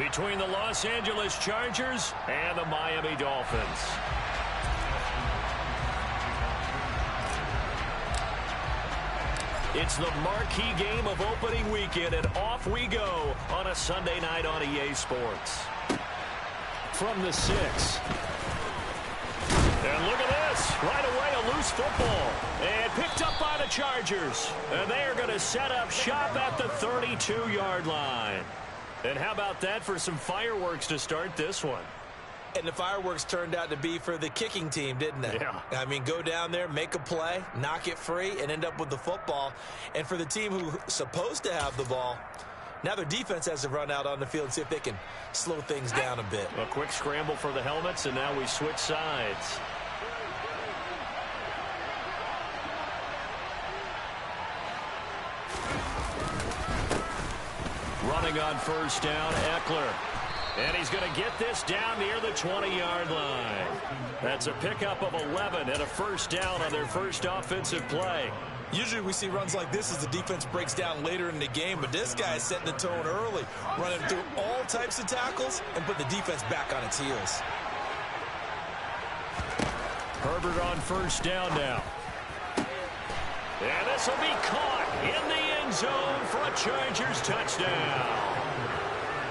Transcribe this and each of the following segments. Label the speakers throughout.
Speaker 1: between the Los Angeles Chargers and the Miami Dolphins. It's the marquee game of opening weekend, and off we go on a Sunday night on EA Sports. From the 6. And look at this. Right away, a loose football. And picked up by the Chargers. And they are going to set up shop at the 32-yard line. And how about that for some fireworks to start this one?
Speaker 2: And the fireworks turned out to be for the kicking team, didn't they?
Speaker 1: Yeah.
Speaker 2: I mean, go down there, make a play, knock it free, and end up with the football. And for the team who's supposed to have the ball, now their defense has to run out on the field and see if they can slow things down a bit.
Speaker 1: A quick scramble for the helmets, and now we switch sides. Running on first down, Eckler. And he's going to get this down near the 20-yard line. That's a pickup of 11 and a first down on their first offensive play.
Speaker 2: Usually we see runs like this as the defense breaks down later in the game, but this guy is setting the tone early, running through all types of tackles and put the defense back on its heels.
Speaker 1: Herbert on first down now. And this will be caught in the end zone for a Chargers touchdown.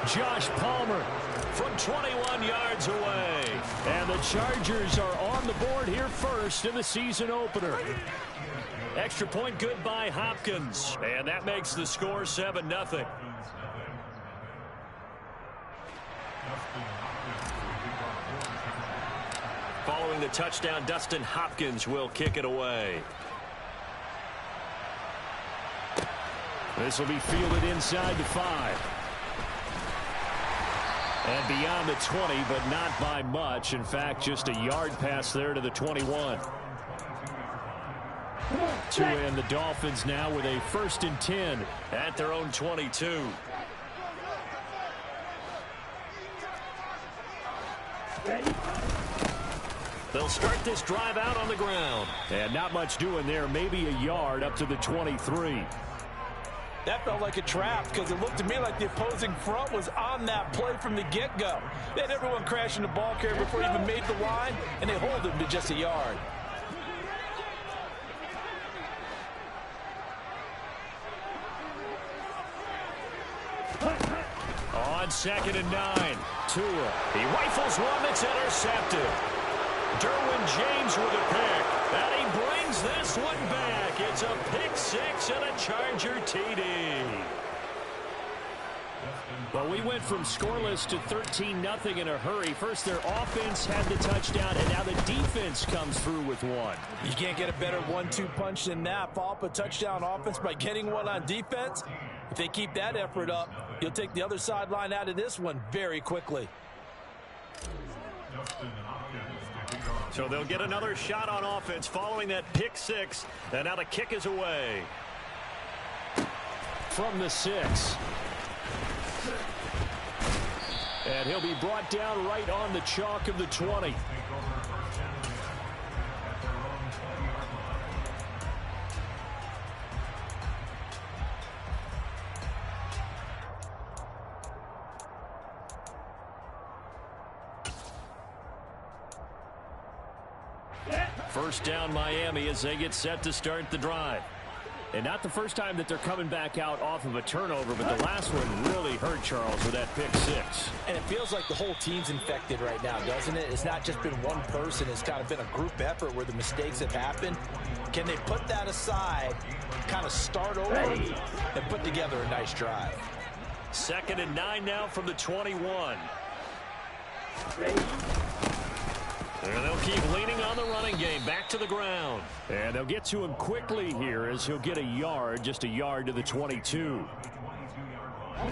Speaker 1: Josh Palmer from 21 yards away. And the Chargers are on the board here first in the season opener. Extra point good by Hopkins. And that makes the score 7-0. Following the touchdown, Dustin Hopkins will kick it away. This will be fielded inside the 5. And beyond the 20, but not by much. In fact, just a yard pass there to the 21. To end the Dolphins now with a 1st and 10 at their own 22. They'll start this drive out on the ground. And not much doing there. Maybe a yard up to the 23.
Speaker 2: That felt like a trap because it looked to me like the opposing front was on that play from the get-go. They had everyone crashing the ball carrier before he even made the line, and they hold him to just a yard.
Speaker 1: On 2nd and 9, Tua. He rifles one that's intercepted. Derwin James with a pick. And he brings this one back. It's a pick 6 and a Charger TD. Well, we went from scoreless to 13-0 in a hurry. First, their offense had the touchdown, and now the defense comes through with one.
Speaker 2: You can't get a better 1-2 punch than that. Follow up a touchdown offense by getting one on defense. If they keep that effort up, you'll take the other sideline out of this one very quickly.
Speaker 1: So they'll get another shot on offense following that pick 6. And now the kick is away. From the 6. And he'll be brought down right on the chalk of the 20. First down Miami as they get set to start the drive. And not the first time that they're coming back out off of a turnover, but the last one really hurt Charles with that pick 6.
Speaker 2: And it feels like the whole team's infected right now, doesn't it? It's not just been one person. It's kind of been a group effort where the mistakes have happened. Can they put that aside, kind of start over, and put together a nice drive?
Speaker 1: 2nd and 9 now from the 21. And they'll keep leaning on the running game. Back to the ground. And they'll get to him quickly here as he'll get a yard, just a yard to the 22.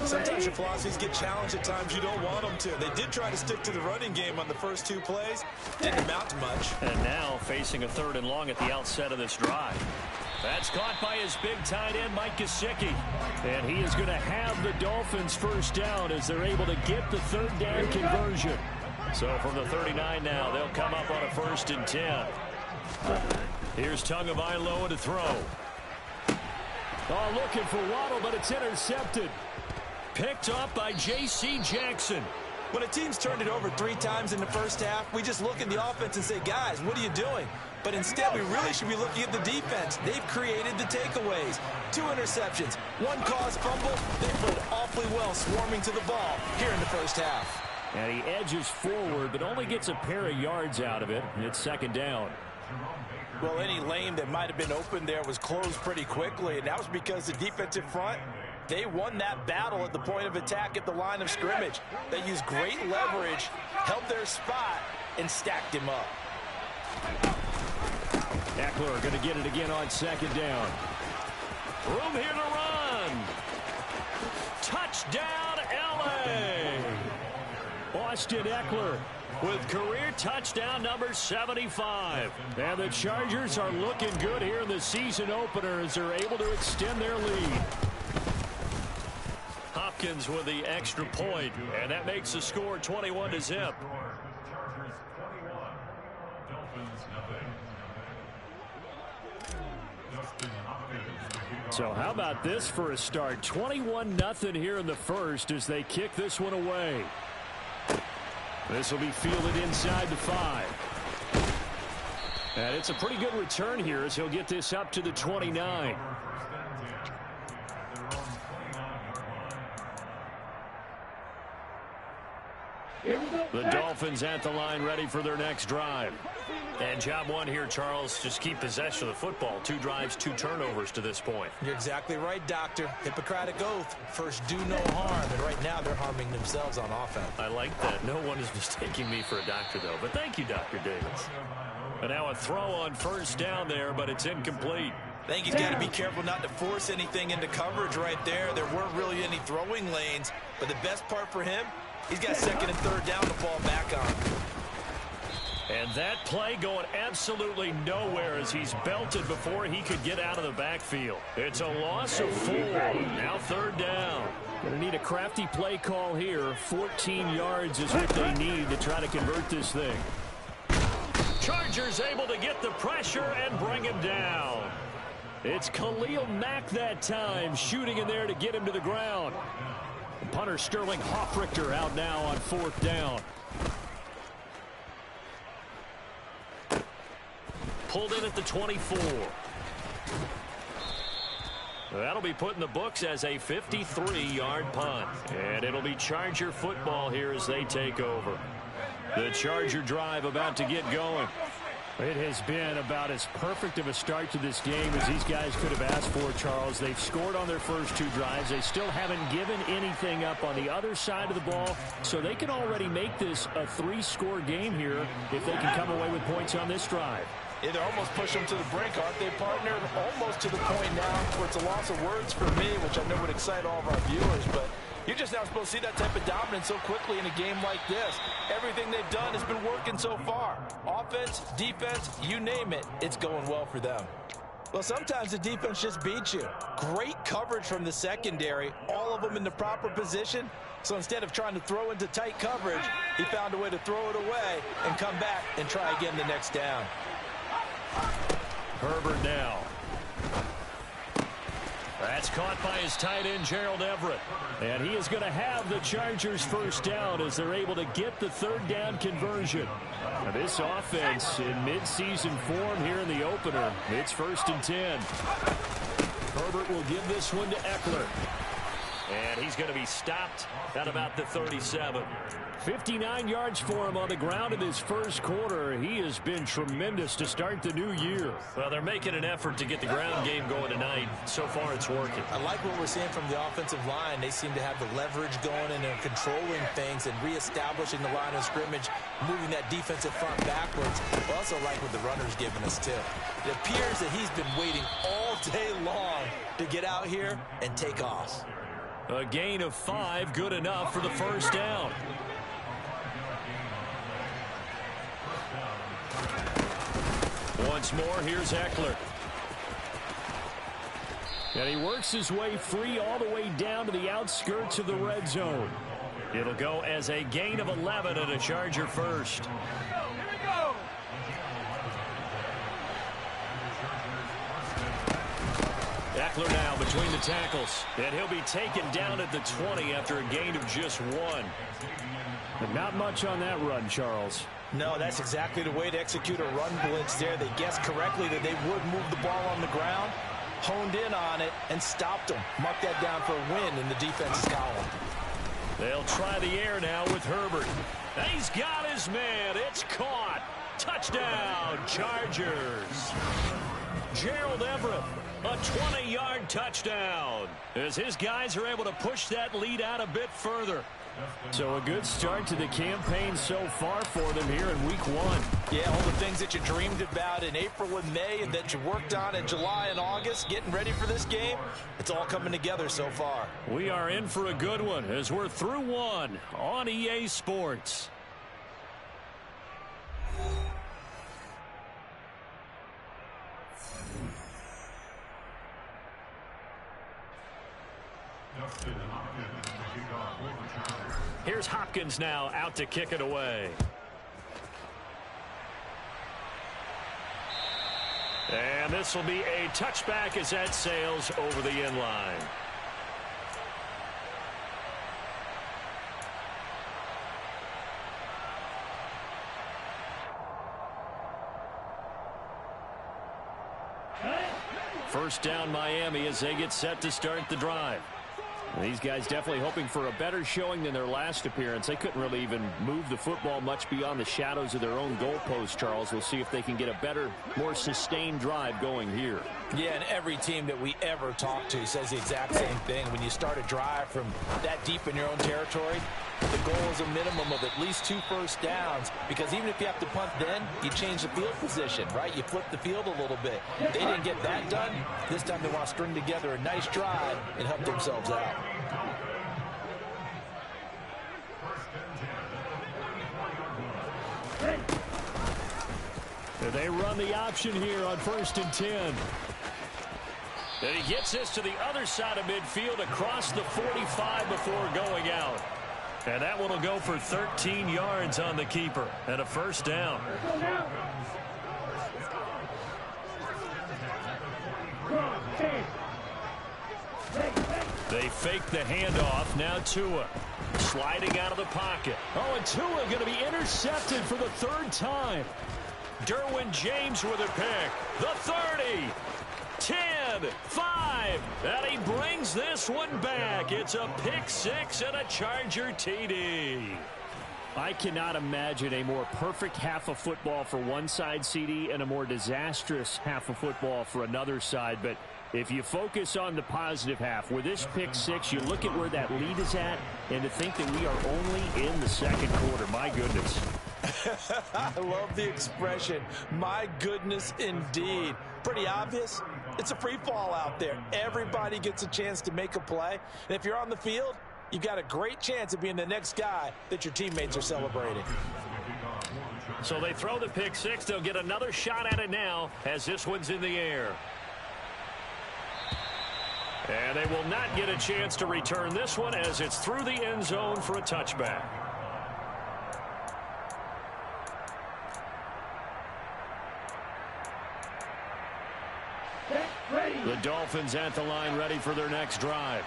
Speaker 2: Sometimes your philosophies get challenged at times you don't want them to. They did try to stick to the running game on the first 2 plays. Didn't amount to much.
Speaker 1: And now facing a 3rd and long at the outset of this drive. That's caught by his big tight end, Mike Gesicki. And he is going to have the Dolphins first down as they're able to get the 3rd down conversion. So from the 39 now, they'll come up on a 1st and 10. Here's Tagovailoa to throw. Oh, looking for Waddle, but it's intercepted. picked up by J.C. Jackson.
Speaker 2: When a team's turned it over 3 times in the first half, we just look at the offense and say, guys, what are you doing? But instead, we really should be looking at the defense. They've created the takeaways. 2 interceptions, 1 caused fumble. They played awfully well swarming to the ball here in the first half.
Speaker 1: And he edges forward, but only gets a pair of yards out of it. It's second down.
Speaker 2: Well, any lane that might have been open there was closed pretty quickly, and that was because the defensive front, they won that battle at the point of attack at the line of scrimmage. They used great leverage, held their spot, and stacked him up.
Speaker 1: Eckler going to get it again on second down. Room here to run. Touchdown, L.A. Austin Eckler with career touchdown number 75. And the Chargers are looking good here in the season opener as they're able to extend their lead. Hopkins with the extra point, and that makes the score 21-0. So how about this for a start? 21-0 here in the first as they kick this one away. This will be fielded inside the 5. And it's a pretty good return here as he'll get this up to the 29. The Dolphins at the line ready for their next drive. And job one here, Charles, just keep possession of the football. 2 drives, 2 turnovers to this point.
Speaker 2: You're exactly right, Doctor. Hippocratic oath. First, do no harm. And right now, they're harming themselves on offense.
Speaker 1: I like that. No one is mistaking me for a doctor, though. But thank you, Dr. Davis. And now a throw on first down there, but it's incomplete.
Speaker 2: I think he's got to be careful not to force anything into coverage right there. There weren't really any throwing lanes. But the best part for him, he's got second and third down to fall back on.
Speaker 1: And that play going absolutely nowhere as he's belted before he could get out of the backfield. It's a loss of 4. Now third down. Going to need a crafty play call here. 14 yards is what they need to try to convert this thing. Chargers able to get the pressure and bring him down. It's Khalil Mack that time shooting in there to get him to the ground. Punter Sterling Hoffrichter out now on 4th down. Pulled in at the 24. That'll be put in the books as a 53-yard punt. And it'll be Charger football here as they take over. The Charger drive about to get going. It has been about as perfect of a start to this game as these guys could have asked for, Charles. They've scored on their first 2 drives. They still haven't given anything up on the other side of the ball, so they can already make this a 3-score game here if they can come away with points on this drive.
Speaker 2: Yeah, they're almost pushing them to the brink, aren't they, partner? Almost to the point now where it's a loss of words for me, which I know would excite all of our viewers, but you're just not supposed to see that type of dominance so quickly in a game like this. Everything they've done has been working so far. Offense, defense, you name it, it's going well for them. Well, sometimes the defense just beats you. Great coverage from the secondary, all of them in the proper position. So instead of trying to throw into tight coverage, he found a way to throw it away and come back and try again the next down.
Speaker 1: Herbert now. That's caught by his tight end, Gerald Everett. And he is going to have the Chargers first down as they're able to get the 3rd down conversion. Now this offense in midseason form here in the opener. It's 1st and 10. Herbert will give this one to Eckler. And he's going to be stopped at about the 37. 59 yards for him on the ground in his first quarter. He has been tremendous to start the new year. Well, they're making an effort to get the ground game going tonight. So far, it's working.
Speaker 2: I like what we're seeing from the offensive line. They seem to have the leverage going and they're controlling things and reestablishing the line of scrimmage, moving that defensive front backwards. I also like what the runner's giving us, too. It appears that he's been waiting all day long to get out here and take off.
Speaker 1: A gain of 5, good enough for the first down. Once more, here's Eckler. And he works his way free all the way down to the outskirts of the red zone. It'll go as a gain of 11 and a Charger first. Eckler now between the tackles, and he'll be taken down at the 20 after a gain of just 1.
Speaker 3: But not much on that run, Charles.
Speaker 2: No, that's exactly the way to execute a run blitz there. They guessed correctly that they would move the ball on the ground, honed in on it, and stopped them. Mark that down for a win in the defense's column.
Speaker 1: They'll try the air now with Herbert. He's got his man. It's caught. Touchdown, Chargers. Gerald Everett, a 20-yard touchdown, as his guys are able to push that lead out a bit further.
Speaker 3: So a good start to the campaign so far for them here in week 1.
Speaker 2: Yeah, all the things that you dreamed about in April and May and that you worked on in July and August, getting ready for this game, it's all coming together so far.
Speaker 1: We are in for a good one as we're through 1 on EA Sports. Here's Hopkins now out to kick it away. And this will be a touchback as that sails over the end line. First down Miami as they get set to start the drive. These guys definitely hoping for a better showing than their last appearance. They couldn't really even move the football much beyond the shadows of their own goalpost, Charles. We'll see if they can get a better, more sustained drive going here.
Speaker 2: Yeah, and every team that we ever talk to says the exact same thing. When you start a drive from that deep in your own territory, the goal is a minimum of at least 2 first downs, because even if you have to punt then, you change the field position, right? You flip the field a little bit. They didn't get that done. This time they want to string together a nice drive and help themselves out.
Speaker 1: They run the option here on 1st and 10. And he gets this to the other side of midfield across the 45 before going out. And that one will go for 13 yards on the keeper and a first down. They fake the handoff. Now Tua sliding out of the pocket. Oh, and Tua going to be intercepted for the 3rd time. Derwin James with a pick. The 30, 10, 5, and he brings this one back. It's a pick 6 and a Charger TD.
Speaker 3: I cannot imagine a more perfect half of football for one side, CD, and a more disastrous half of football for another side. But if you focus on the positive half, with this pick 6, you look at where that lead is at, and to think that we are only in the 2nd quarter. My goodness.
Speaker 2: I love the expression, my goodness indeed. Pretty obvious. It's a free fall out there. Everybody gets a chance to make a play. And if you're on the field, you've got a great chance of being the next guy that your teammates are celebrating.
Speaker 1: So they throw the pick 6. They'll get another shot at it now as this one's in the air. And they will not get a chance to return this one as it's through the end zone for a touchback. The Dolphins at the line ready for their next drive.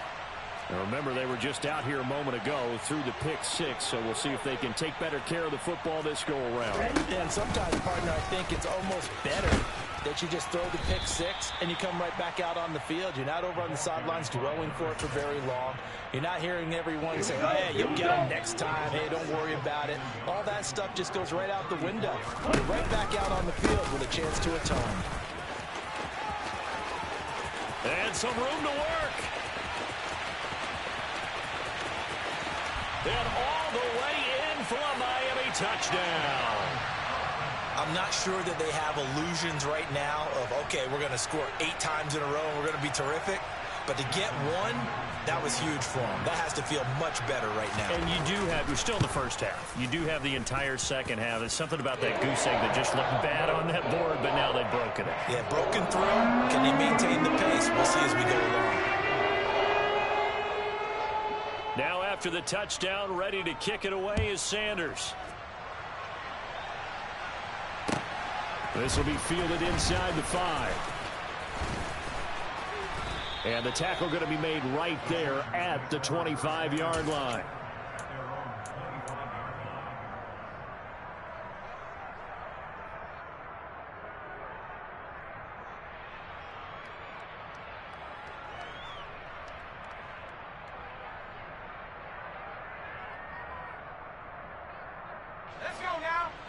Speaker 1: And remember, they were just out here a moment ago through the pick 6, so we'll see if they can take better care of the football this go-around.
Speaker 2: And sometimes, partner, I think it's almost better that you just throw the pick 6 and you come right back out on the field. You're not over on the sidelines dwelling for it for very long. You're not hearing everyone say, oh, hey, you'll get them next time. Hey, don't worry about it. All that stuff just goes right out the window. You're right back out on the field with a chance to atone.
Speaker 1: And some room to work. And all the way in for a Miami touchdown.
Speaker 2: I'm not sure that they have illusions right now of, okay, we're going to score 8 times in a row and we're going to be terrific. But to get one, that was huge for them. That has to feel much better right now.
Speaker 1: And you do have, you're still in the first half. You do have the entire second half. There's something about that goose egg that just looked bad on that board, but now they've broken it.
Speaker 2: Yeah, broken through. Can he maintain the pace? We'll see as we go along.
Speaker 1: Now after the touchdown, ready to kick it away is Sanders. This will be fielded inside the 5.
Speaker 3: And the tackle going to be made right there at the 25-yard line.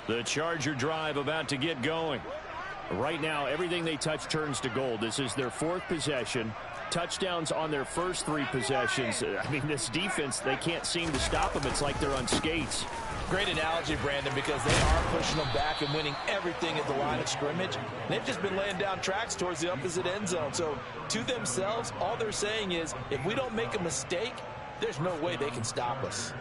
Speaker 3: The Charger drive about to get going. Right now, everything they touch turns to gold. This is their 4th possession. Touchdowns on their first 3 possessions. I mean, this defense, they can't seem to stop them. It's like they're on skates.
Speaker 2: Great analogy, Brandon, because they are pushing them back and winning everything at the line of scrimmage. They've just been laying down tracks towards the opposite end zone. So, to themselves, all they're saying is, if we don't make a mistake, there's no way they can stop us.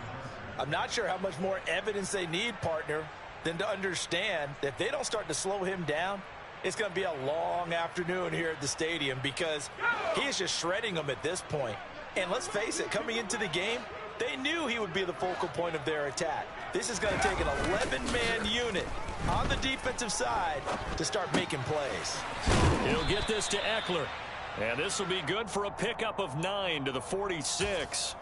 Speaker 2: I'm not sure how much more evidence they need, partner, than to understand that if they don't start to slow him down, it's going to be a long afternoon here at the stadium because he is just shredding them at this point. And let's face it, coming into the game, they knew he would be the focal point of their attack. This is going to take an 11-man unit on the defensive side to start making plays.
Speaker 3: He'll get this to Eckler. And this will be good for a pickup of 9 to the 46.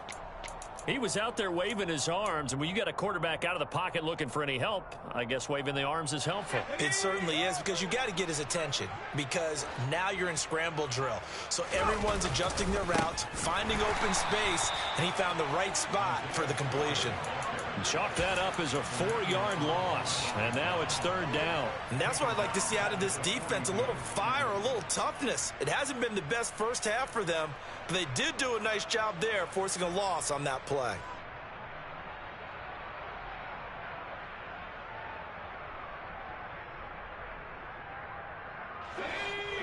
Speaker 3: He was out there waving his arms, and when you got a quarterback out of the pocket looking for any help, I guess waving the arms is helpful.
Speaker 2: It certainly is, because you got to get his attention, because now you're in scramble drill. So everyone's adjusting their routes, finding open space, and he found the right spot for the completion.
Speaker 3: Chalk that up as a 4-yard loss, and now it's 3rd down.
Speaker 2: And that's what I'd like to see out of this defense, a little fire, a little toughness. It hasn't been the best first half for them, but they did do a nice job there, forcing a loss on that play.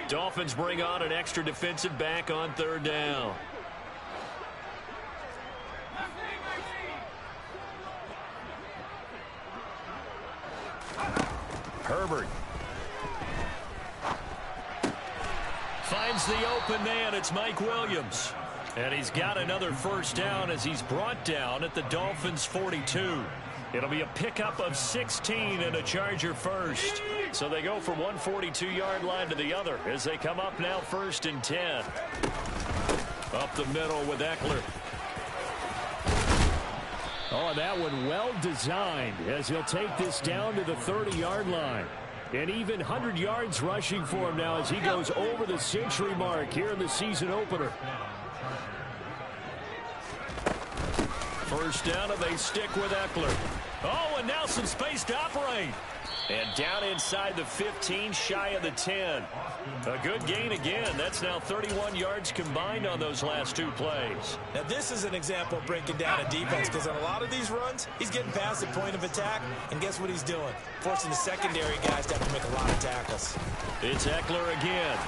Speaker 3: Dolphins bring on an extra defensive back on 3rd down. Herbert finds the open man. It's Mike Williams. And he's got another first down as he's brought down at the Dolphins' 42. It'll be a pickup of 16 and a Charger first. So they go from one 42-yard line to the other as they come up now 1st and 10. Up the middle with Eckler. Oh, that one well designed as he'll take this down to the 30-yard line. And even 100 yards rushing for him now as he goes over the century mark here in the season opener. First down, and they stick with Eckler. Oh, and now some space to operate. And down inside the 15, shy of the 10. A good gain again. That's now 31 yards combined on those last 2 plays.
Speaker 2: Now, this is an example of breaking down a defense, because on a lot of these runs, he's getting past the point of attack, and guess what he's doing? Forcing the secondary guys to have to make a lot of tackles.
Speaker 3: It's Eckler again.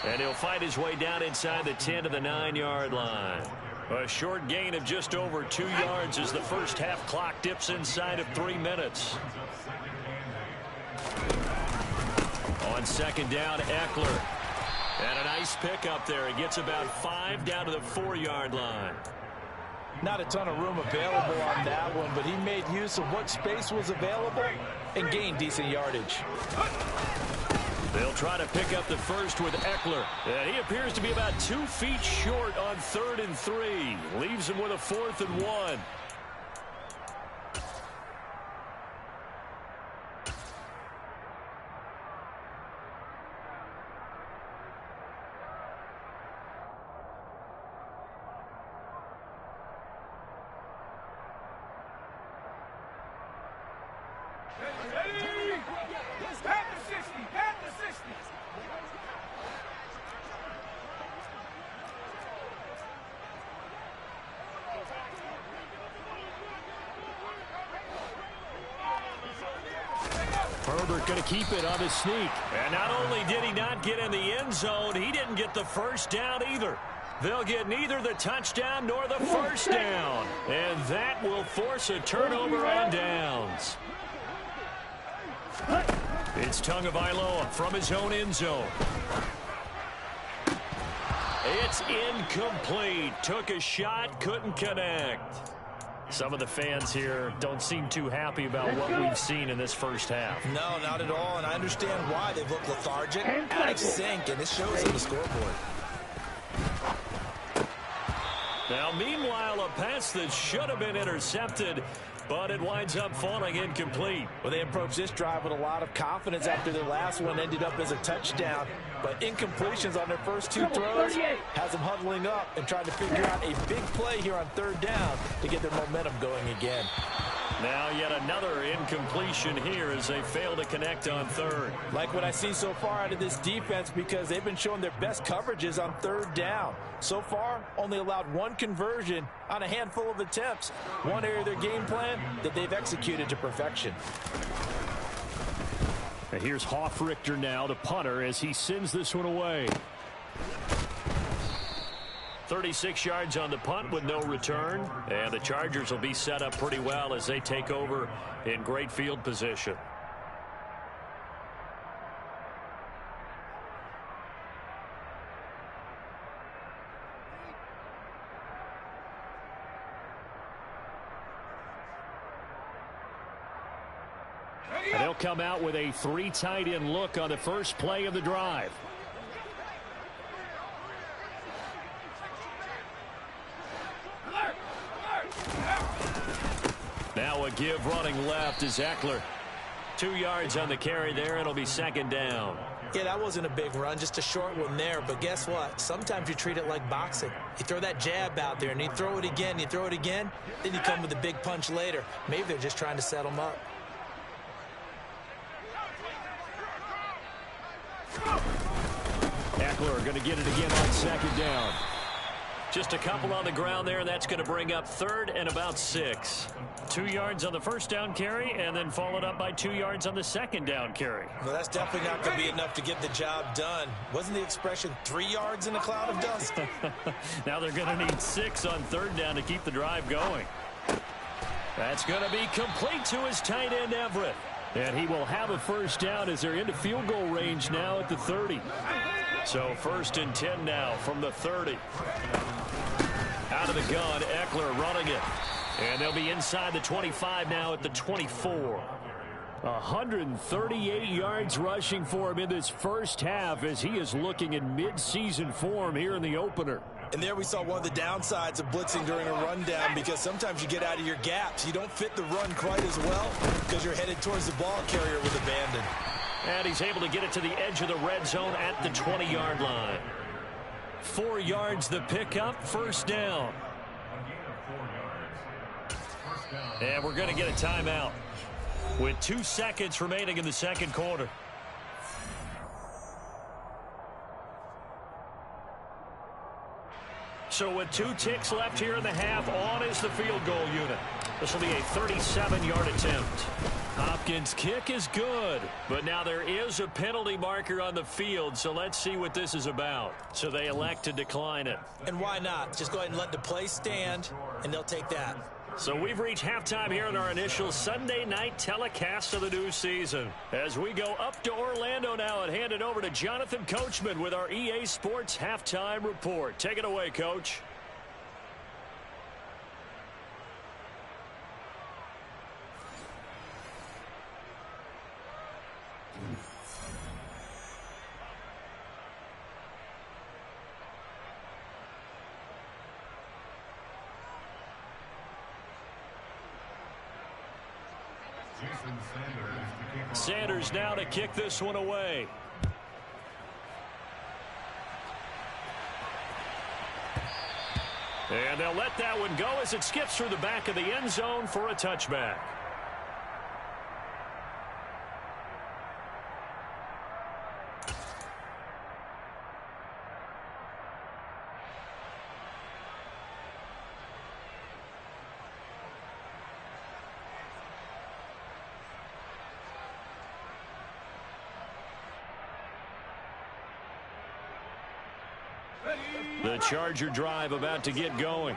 Speaker 3: And he'll fight his way down inside the 10 to the 9-yard line. A short gain of just over 2 yards as the first half clock dips inside of 3 minutes. On 2nd down, Eckler. And a nice pickup there. He gets about 5 down to the 4-yard line.
Speaker 2: Not a ton of room available on that one, but he made use of what space was available and gained decent yardage.
Speaker 3: They'll try to pick up the first with Eckler. And he appears to be about 2 feet short on 3rd and 3. Leaves him with a 4th and 1. Herbert going to keep it on the sneak. And not only did he not get in the end zone, he didn't get the first down either. They'll get neither the touchdown nor the first down. And that will force a turnover on downs. It's Tagovailoa from his own end zone. It's incomplete. Took a shot, couldn't connect. Some of the fans here don't seem too happy about what we've seen in this first half.
Speaker 2: No, not at all, and I understand why. They've looked lethargic, out of sync, and it shows on the scoreboard.
Speaker 1: Now, meanwhile, a pass that should have been intercepted, but it winds up falling incomplete.
Speaker 2: Well, they approached this drive with a lot of confidence after their last one ended up as a touchdown. But incompletions on their first two throws has them huddling up and trying to figure out a big play here on third down to get their momentum going again.
Speaker 1: Now yet another incompletion here as they fail to connect on third.
Speaker 2: Like what I see so far out of this defense, because they've been showing their best coverages on third down. So far, only allowed one conversion on a handful of attempts. One area of their game plan that they've executed to perfection.
Speaker 3: And here's Hoffrichter now, the punter, as he sends this one away.
Speaker 1: 36 yards on the punt with no return. And the Chargers will be set up pretty well as they take over in great field position.
Speaker 3: And they'll come out with a 3 tight end look on the first play of the drive. Now a give running left is Eckler. 2 yards on the carry there. It'll be second down.
Speaker 2: Yeah, that wasn't a big run, just a short one there. But guess what? Sometimes you treat it like boxing. You throw that jab out there, and you throw it again, you throw it again, then you come with a big punch later. Maybe they're just trying to set them up.
Speaker 3: Eckler going to get it again on second down.
Speaker 1: Just a couple on the ground there. That's going to bring up third and about 6. 2 yards on the first down carry, and then followed up by 2 yards on the second down carry.
Speaker 2: Well, that's definitely not going to be enough to get the job done. Wasn't the expression 3 yards in a cloud of dust?
Speaker 1: Now they're going to need 6 on third down to keep the drive going. That's going to be complete to his tight end, Everett.
Speaker 3: And he will have a first down as they're into field goal range now at the 30.
Speaker 1: So first and 10 now from the 30. Out of the gun, Eckler running it. And they'll be inside the 25 now at the 24.
Speaker 3: 138 yards rushing for him in this first half as he is looking in mid-season form here in the opener.
Speaker 2: And there we saw one of the downsides of blitzing during a rundown, because sometimes you get out of your gaps. You don't fit the run quite as well because you're headed towards the ball carrier with abandon.
Speaker 1: And he's able to get it to the edge of the red zone at the 20-yard line. 4 yards the pickup, first down. And we're going to get a timeout with 2 seconds remaining in the second quarter. So with 2 ticks left here in the half, on is the field goal unit. This will be a 37-yard attempt. Hopkins' kick is good, but now there is a penalty marker on the field, so let's see what this is about. So they elect to decline it.
Speaker 2: And why not? Just go ahead and let the play stand, and they'll take that.
Speaker 1: So we've reached halftime here in our initial Sunday night telecast of the new season. As we go up to Orlando now and hand it over to Jonathan Coachman with our EA Sports Halftime Report. Take it away, Coach. Sanders now to kick this one away. And they'll let that one go as it skips through the back of the end zone for a touchback. The Charger drive about to get going.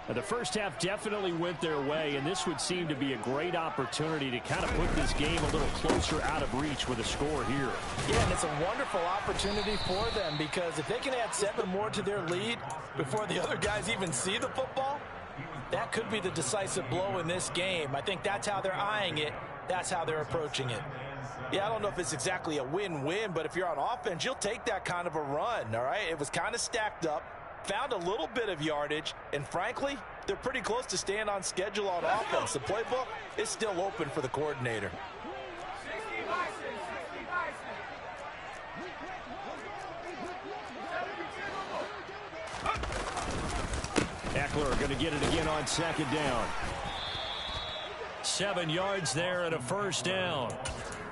Speaker 3: The first half definitely went their way, and this would seem to be a great opportunity to kind of put this game a little closer out of reach with a score here.
Speaker 2: Yeah, and it's a wonderful opportunity for them, because if they can add 7 more to their lead before the other guys even see the football, that could be the decisive blow in this game. I think that's how they're eyeing it. That's how they're approaching it. Yeah, I don't know if it's exactly a win-win, but if you're on offense, you'll take that kind of a run, all right? It was kind of stacked up. found a little bit of yardage, and frankly, they're pretty close to staying on schedule on offense. The playbook is still open for the coordinator.
Speaker 3: Eckler going to get it again on second down. 7 yards there and a first down.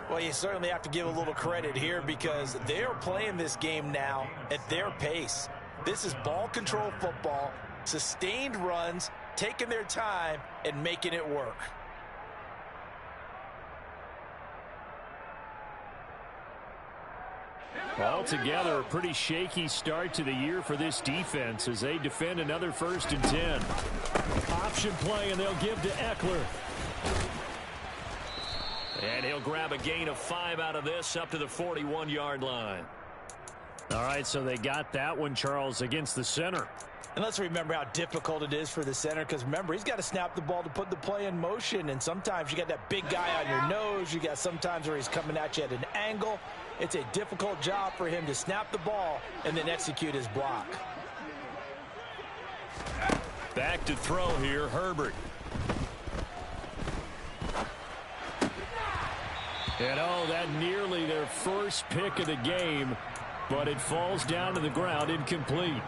Speaker 2: Well, you certainly have to give a little credit here because they're playing this game now at their pace. This is ball control football, sustained runs, taking their time and making it work.
Speaker 3: Altogether, a pretty shaky start to the year for this defense as they defend another 1st and 10. Option play, and they'll give to Eckler. And he'll grab a gain of 5 out of this up to the 41-yard line. All right, so they got that one, Charles, against the center.
Speaker 2: And let's remember how difficult it is for the center because, remember, he's got to snap the ball to put the play in motion. And sometimes you got that big guy on your nose. You got sometimes where he's coming at you at an angle. It's a difficult job for him to snap the ball and then execute his block.
Speaker 3: Back to throw here, Herbert. And, oh, that nearly their first pick of the game, but it falls down to the ground incomplete.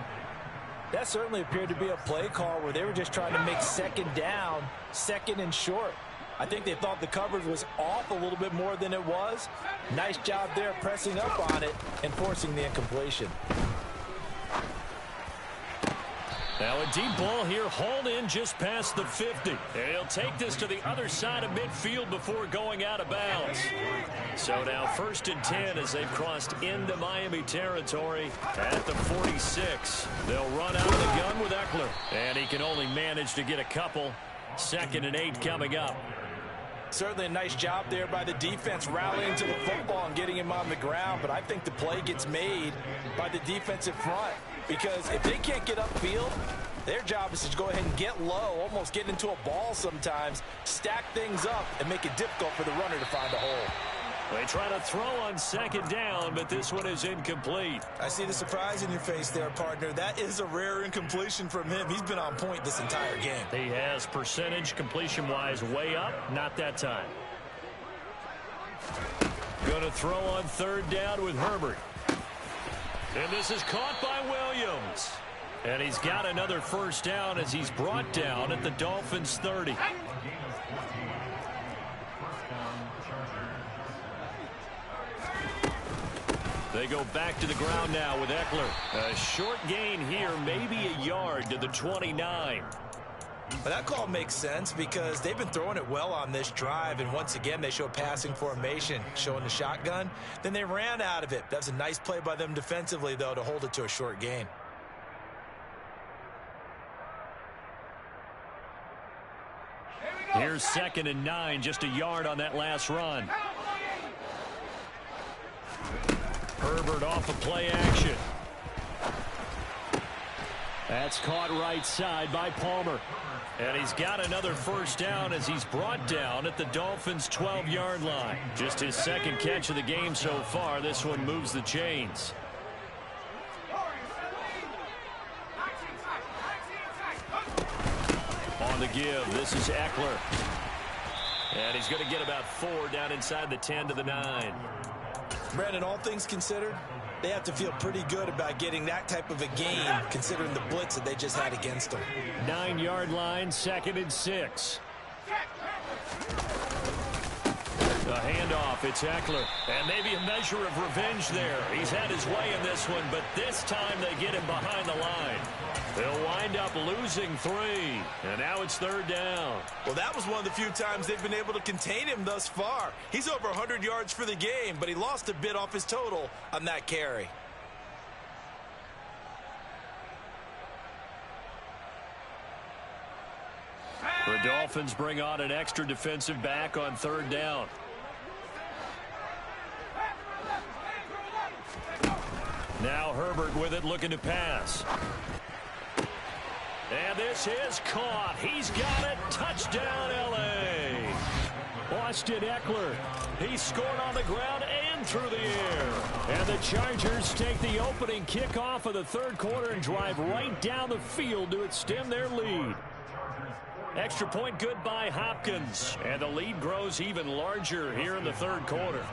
Speaker 2: That certainly appeared to be a play call where they were just trying to make second down, 2nd and short. I think they thought the coverage was off a little bit more than it was. Nice job there pressing up on it and forcing the incompletion.
Speaker 3: Now a deep ball here, hauled in just past the 50. And he'll take this to the other side of midfield before going out of bounds. So now 1st and 10 as they've crossed into Miami territory at the 46. They'll run out of the gun with Eckler. And he can only manage to get a couple. 2nd and 8 coming up.
Speaker 2: Certainly a nice job there by the defense rallying to the football and getting him on the ground. But I think the play gets made by the defensive front. Because if they can't get upfield, their job is to go ahead and get low, almost get into a ball sometimes, stack things up, and make it difficult for the runner to find a hole.
Speaker 3: They try to throw on 2nd down, but this one is incomplete.
Speaker 2: I see the surprise in your face there, partner. That is a rare incompletion from him. He's been on point this entire game.
Speaker 3: He has percentage completion-wise way up, not that time. Going to throw on 3rd down with Herbert. And this is caught by Williams. And he's got another first down as he's brought down at the Dolphins' 30. They go back to the ground now with Eckler. A short gain here, maybe a yard to the 29.
Speaker 2: But that call makes sense because they've been throwing it well on this drive, and once again they show passing formation, showing the shotgun. Then they ran out of it. That was a nice play by them defensively, though, to hold it to a short gain.
Speaker 3: Here's 2nd and 9, just a yard on that last run. Herbert off of play action. That's caught right side by Palmer. And he's got another first down as he's brought down at the Dolphins' 12-yard line. Just his 2nd catch of the game so far. This one moves the chains. On the give, this is Eckler. And he's going to get about 4 down inside the 10 to the 9.
Speaker 2: Brandon, all things considered, they have to feel pretty good about getting that type of a gain, considering the blitz that they just had against them.
Speaker 3: 9-yard line, 2nd and 6. The handoff, it's Eckler. And maybe a measure of revenge there. He's had his way in this one, but this time they get him behind the line. They'll wind up losing 3. And now it's 3rd down.
Speaker 2: Well, that was one of the few times they've been able to contain him thus far. He's over 100 yards for the game, but he lost a bit off his total on that carry.
Speaker 3: The Dolphins bring on an extra defensive back on 3rd down. Now Herbert with it, looking to pass. And this is caught. He's got it. Touchdown, L.A. Austin Eckler. He scored on the ground and
Speaker 1: one through the air. And the Chargers take the opening kickoff of the third quarter and drive right down the field to extend their lead. Extra point good by Hopkins. And the lead grows even larger here in the third quarter.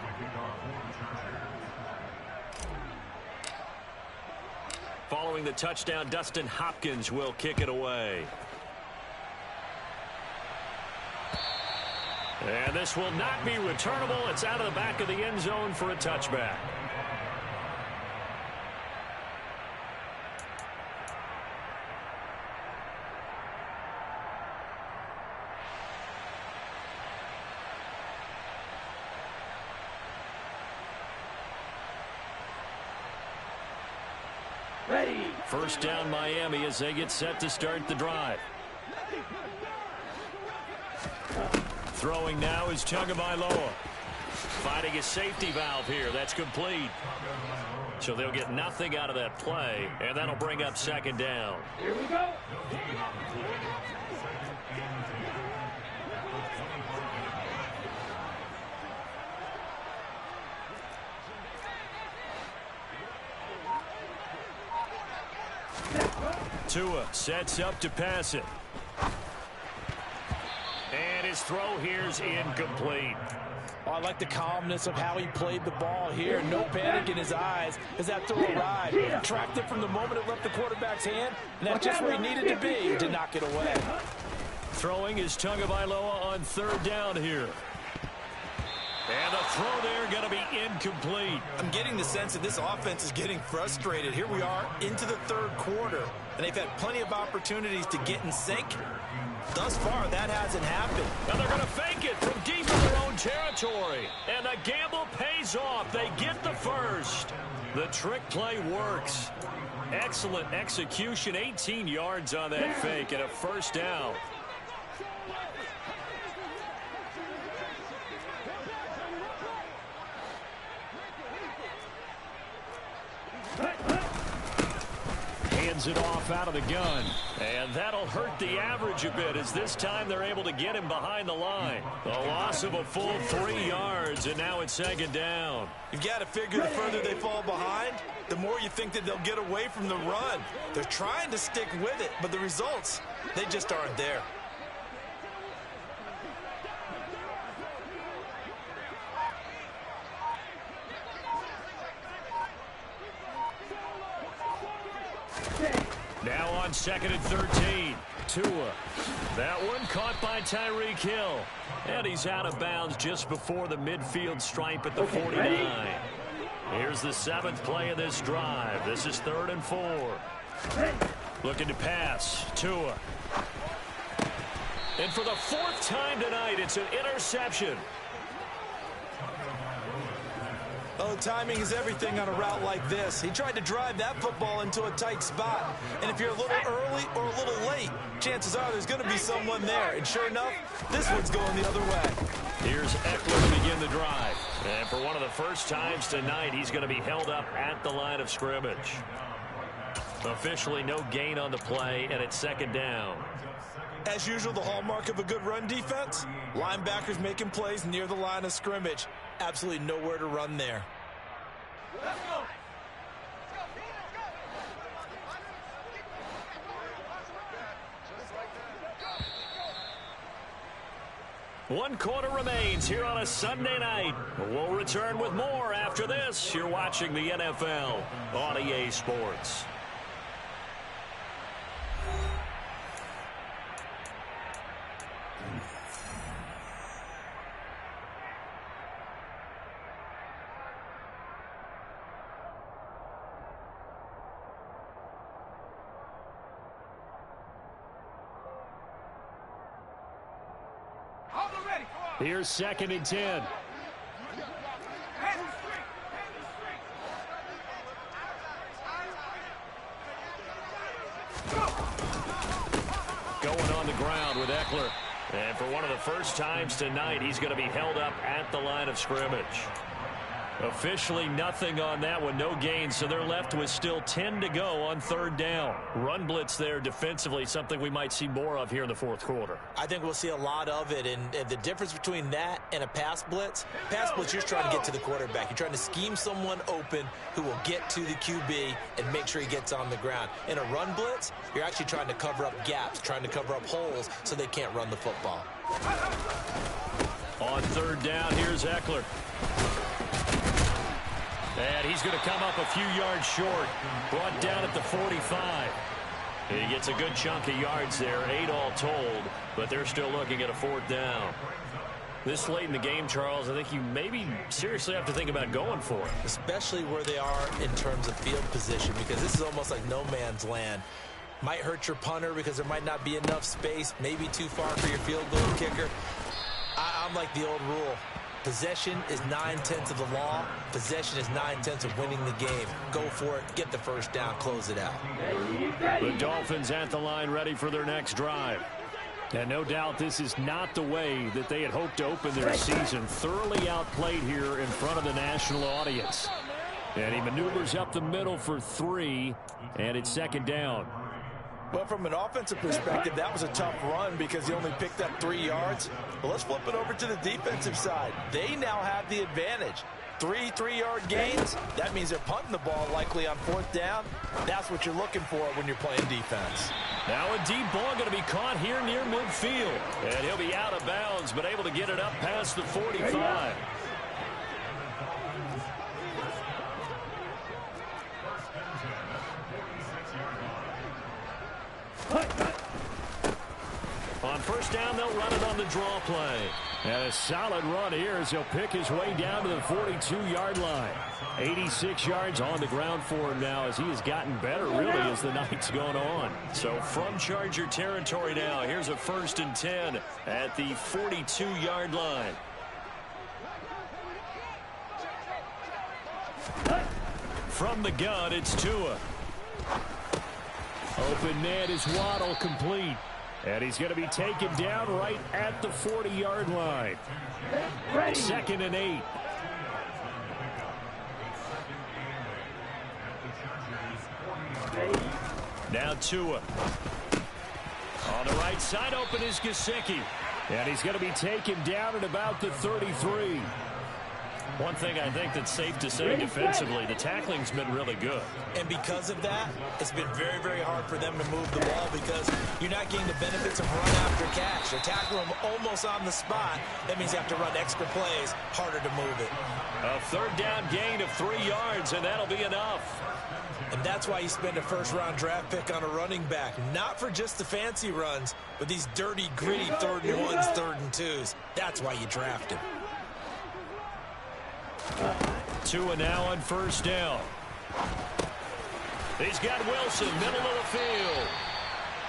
Speaker 1: Following the touchdown, Dustin Hopkins will kick it away. And this will not be returnable. It's out of the back of the end zone for a touchback.
Speaker 4: Ready.
Speaker 1: First down Miami as they get set to start the drive. Throwing now is Tagovailoa. Finding a safety valve here. That's complete. So they'll get nothing out of that play, and that'll bring up second down.
Speaker 4: Here we go.
Speaker 1: Tua sets up to pass it. And his throw here's incomplete.
Speaker 2: Oh, I like the calmness of how he played the ball here. No panic in his eyes as that throw arrived. Tracked it from the moment it left the quarterback's hand, and that's just where he needed to be to knock it away.
Speaker 1: Throwing is Tagovailoa on third down here. And the throw there going to be incomplete.
Speaker 2: I'm getting the sense that this offense is getting frustrated. Here we are into the third quarter, and they've had plenty of opportunities to get in sync. Thus far, that hasn't happened.
Speaker 1: And they're going to fake it from deep in their own territory. And the gamble pays off. They get the first. The trick play works. Excellent execution. 18 yards on that fake and a first down. Hands it off out of the gun. And that'll hurt the average a bit as this time they're able to get him behind the line. A loss of a full 3 yards, and now it's second down.
Speaker 2: You've got to figure the further they fall behind, the more you think that they'll get away from the run. They're trying to stick with it, but the results, they just aren't there.
Speaker 1: Now on second and 13. Tua. That one caught by Tyreek Hill. And he's out of bounds just before the midfield stripe at the 49. Here's the seventh play of this drive. This is 3rd and 4. Looking to pass. Tua. And for the 4th time tonight, it's an interception.
Speaker 2: Oh, timing is everything on a route like this. He tried to drive that football into a tight spot. And if you're a little early or a little late, chances are there's going to be someone there. And sure enough, this one's going the other way.
Speaker 1: Here's Eckler to begin the drive. And for one of the first times tonight, he's going to be held up at the line of scrimmage. Officially no gain on the play, and it's second down.
Speaker 2: As usual, the hallmark of a good run defense, linebackers making plays near the line of scrimmage. Absolutely nowhere to run there.
Speaker 4: Let's go.
Speaker 1: 1 quarter remains here on a Sunday night. We'll return with more after this. You're watching the NFL on EA Sports. Here's 2nd and 10. Going on the ground with Eckler. And for one of the first times tonight, he's going to be held up at the line of scrimmage. Officially nothing on that one, no gain, so they're left with still 10 to go on third down. Run blitz there defensively, something we might see more of here in the fourth quarter.
Speaker 2: I think we'll see a lot of it, and the difference between that and a pass blitz, you're just trying to get to the quarterback. You're trying to scheme someone open who will get to the QB and make sure he gets on the ground. In a run blitz, you're actually trying to cover up gaps, trying to cover up holes so they can't run the football.
Speaker 1: On third down, here's Eckler. And he's going to come up a few yards short. Brought down at the 45. He gets a good chunk of yards there, 8 all told, but they're still looking at a fourth down. This late in the game, Charles, I think you maybe seriously have to think about going for it.
Speaker 2: Especially where they are in terms of field position, because this is almost like no man's land. Might hurt your punter because there might not be enough space, maybe too far for your field goal kicker. I'm like the old rule. Possession is 9/10 of the law. Possession is 9/10 of winning the game. Go for it, get the first down, close it out.
Speaker 3: The Dolphins at the line ready for their next drive. And no doubt this is not the way that they had hoped to open their season. Thoroughly outplayed here in front of the national audience. And he maneuvers up the middle for 3, and it's second down.
Speaker 2: Well, from an offensive perspective, that was a tough run because he only picked up 3 yards. But let's flip it over to the defensive side. They now have the advantage. 3 3-yard gains. That means they're punting the ball likely on fourth down. That's what you're looking for when you're playing defense.
Speaker 1: Now a deep ball going to be caught here near midfield. And he'll be out of bounds, but able to get it up past the 45. On first down, they'll run it on the draw play.
Speaker 3: And a solid run here as he'll pick his way down to the 42-yard line. 86 yards on the ground for him now as he has gotten better, really, as the night's gone on.
Speaker 1: So from Charger territory now, here's a 1st and 10 at the 42-yard line. From the gun, it's Tua.
Speaker 3: Open man is Waddle, complete. And he's going to be taken down right at the 40-yard line. 2nd and 8.
Speaker 1: Now Tua. On the right side, open is Gesicki.
Speaker 3: And he's going to be taken down at about the 33.
Speaker 1: One thing I think that's safe to say defensively, the tackling's been really good.
Speaker 2: And because of that, it's been very, very hard for them to move the ball because you're not getting the benefits of run after catch. They're tackling them almost on the spot. That means you have to run extra plays, harder to move it.
Speaker 1: A third down gain of 3 yards, and that'll be enough.
Speaker 2: And that's why you spend a first-round draft pick on a running back. Not for just the fancy runs, but these dirty, gritty 3rd and 1s, 3rd and 2s. That's why you draft him.
Speaker 1: Tua now on first down. He's got Wilson, middle of the field.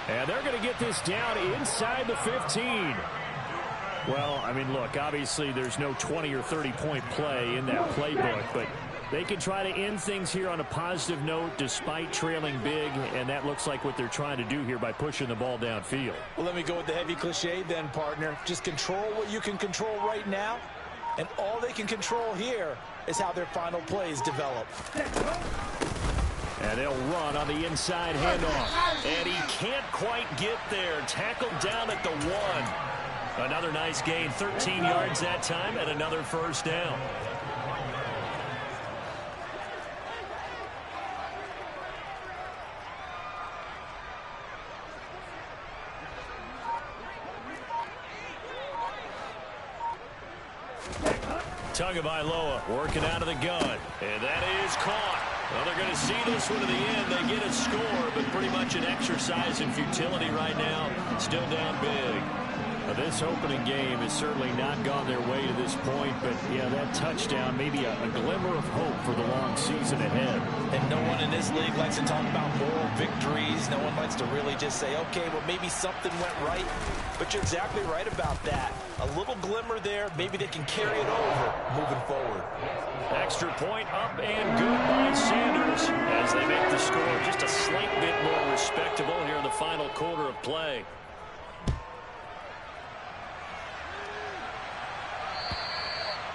Speaker 3: And they're going to get this down inside the 15. Well, I mean, look, obviously there's no 20 or 30-point play in that playbook, but they can try to end things here on a positive note despite trailing big, and that looks like what they're trying to do here by pushing the ball downfield.
Speaker 2: Well, let me go with the heavy cliche then, partner. Just control what you can control right now. And all they can control here is how their final plays develop.
Speaker 3: And they'll run on the inside handoff.
Speaker 1: And he can't quite get there. Tackled down at the 1. Another nice gain, 13 yards that time, and another first down. Tagovailoa working out of the gun. And that is caught. Well, they're going to see this one to the end. They get a score, but pretty much an exercise in futility right now. Still down big.
Speaker 3: This opening game has certainly not gone their way to this point, but, yeah, that touchdown, maybe a glimmer of hope for the long season ahead.
Speaker 2: And no one in this league likes to talk about moral victories. No one likes to really just say, okay, well, maybe something went right. But you're exactly right about that. A little glimmer there. Maybe they can carry it over moving forward.
Speaker 1: Extra point up and good by Sanders as they make the score just a slight bit more respectable here in the final quarter of play.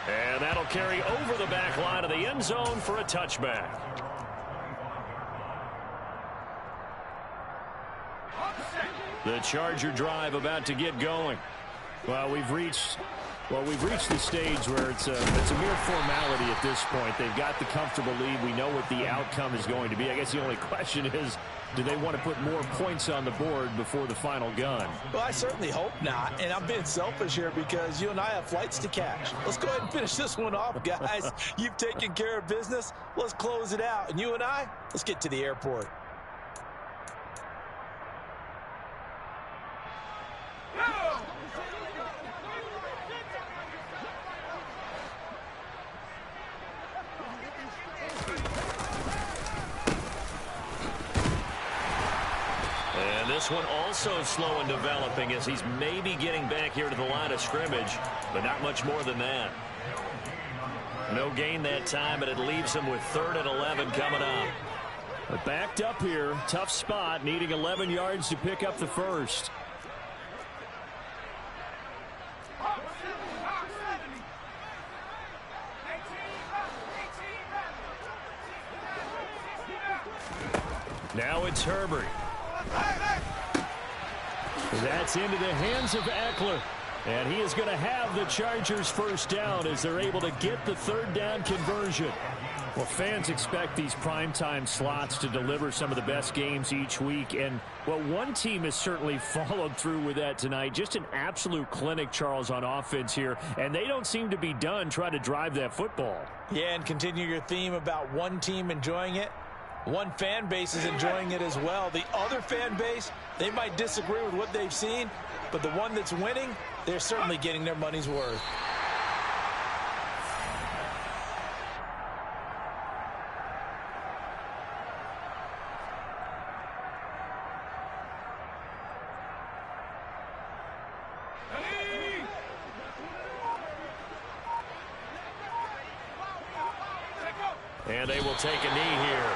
Speaker 1: And that'll That'll carry over the back line of the end zone for a touchback. The Charger drive about to get going.
Speaker 3: Well, we've reached the stage where it's a mere formality at this point. They've got the comfortable lead. We know what the outcome is going to be. I guess the only question is, do they want to put more points on the board before the final gun?
Speaker 2: Well, I certainly hope not, and I'm being selfish here because you and I have flights to catch. Let's go ahead and finish this one off, guys. You've taken care of business. Let's close it out, and you and I, let's get to the airport.
Speaker 1: This one also slow in developing as he's maybe getting back here to the line of scrimmage, but not much more than that. No gain that time, and it leaves him with 3rd and 11 coming up.
Speaker 3: Backed up here, tough spot, needing 11 yards to pick up the first. Now it's Herbert. That's into the hands of Eckler. And he is going to have the Chargers first down as they're able to get the 3rd down conversion. Well, fans expect these primetime slots to deliver some of the best games each week. And, well, one team has certainly followed through with that tonight. Just an absolute clinic, Charles, on offense here. And they don't seem to be done trying to drive that football.
Speaker 2: Yeah, and continue your theme about one team enjoying it. One fan base is enjoying it as well. The other fan base, they might disagree with what they've seen, but the one that's winning, they're certainly getting their money's worth.
Speaker 1: And they will take a knee here.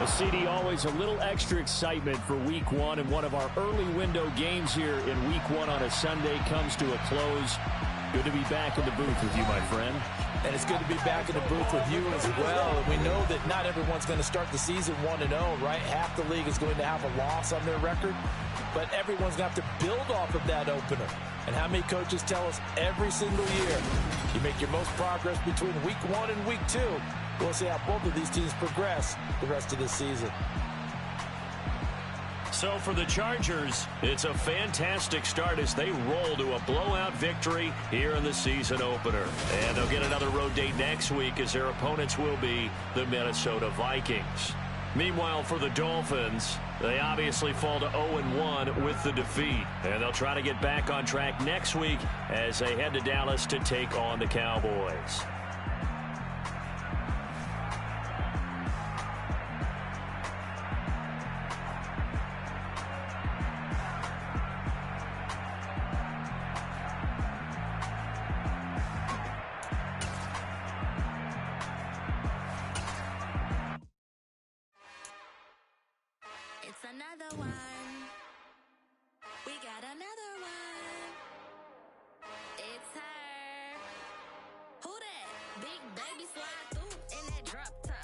Speaker 3: CD, always a little extra excitement for week one, and one of our early window games here in week one on a Sunday comes to a close. Good to be back in the booth with you, my friend.
Speaker 2: And it's good to be back in the booth with you as well. And we know that not everyone's going to start the season 1-0, right? Half the league is going to have a loss on their record, but everyone's going to have to build off of that opener. And how many coaches tell us every single year, you make your most progress between week 1 and week 2. We'll see how both of these teams progress the rest of this season.
Speaker 1: So for the Chargers, it's a fantastic start as they roll to a blowout victory here in the season opener. And they'll get another road date next week as their opponents will be the Minnesota Vikings. Meanwhile, for the Dolphins, they obviously fall to 0-1 with the defeat. And they'll try to get back on track next week as they head to Dallas to take on the Cowboys.
Speaker 5: Another one. We got another one. It's her. Who that? Big baby slide through in that drop top.